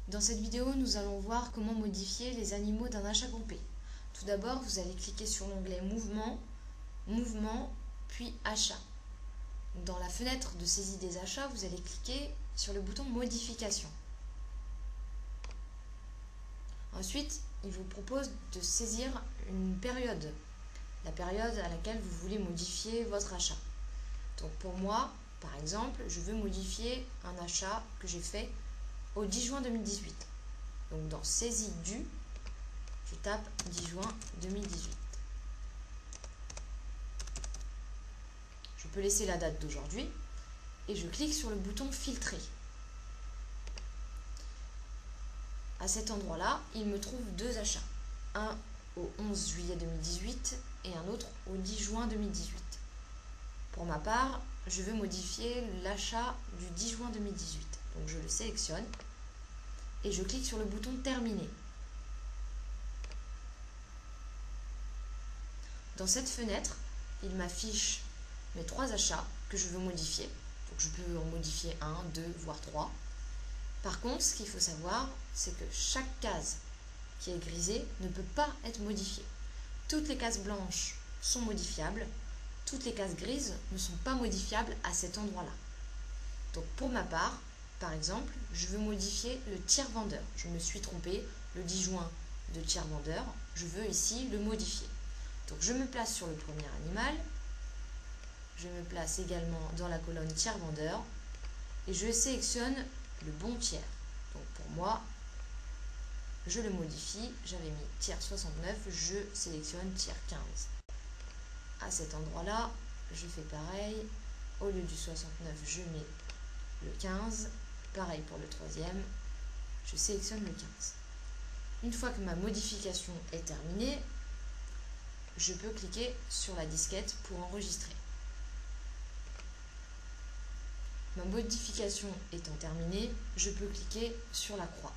Dans cette vidéo, nous allons voir comment modifier les animaux d'un achat groupé. Tout d'abord, vous allez cliquer sur l'onglet Mouvement, Mouvement, puis Achat. Dans la fenêtre de saisie des achats, vous allez cliquer sur le bouton Modification. Ensuite, il vous propose de saisir une période, la période à laquelle vous voulez modifier votre achat. Donc pour moi, par exemple, je veux modifier un achat que j'ai fait au 10 juin 2018. Donc dans Saisie du, je tape 10 juin 2018. Je peux laisser la date d'aujourd'hui et je clique sur le bouton Filtrer. À cet endroit-là, il me trouve deux achats. Un au 11 juillet 2018 et un autre au 10 juin 2018. Pour ma part, je veux modifier l'achat du 10 juin 2018. Donc je le sélectionne et je clique sur le bouton Terminer. Dans cette fenêtre, il m'affiche mes trois achats que je veux modifier. Donc je peux en modifier 1, 2, voire 3. Par contre, ce qu'il faut savoir, c'est que chaque case qui est grisée ne peut pas être modifiée. Toutes les cases blanches sont modifiables, toutes les cases grises ne sont pas modifiables à cet endroit-là. Donc pour ma part, par exemple, je veux modifier le tiers vendeur. Je me suis trompée, le 10 juin de tiers vendeur, je veux ici le modifier. Donc je me place sur le premier animal, je me place également dans la colonne tiers vendeur et je sélectionne le bon tiers. Donc pour moi, je le modifie, j'avais mis tiers 69, je sélectionne tiers 15. À cet endroit-là, je fais pareil, au lieu du 69, je mets le 15, pareil pour le troisième, je sélectionne le 15. Une fois que ma modification est terminée, je peux cliquer sur la disquette pour enregistrer. Ma modification étant terminée, je peux cliquer sur la croix.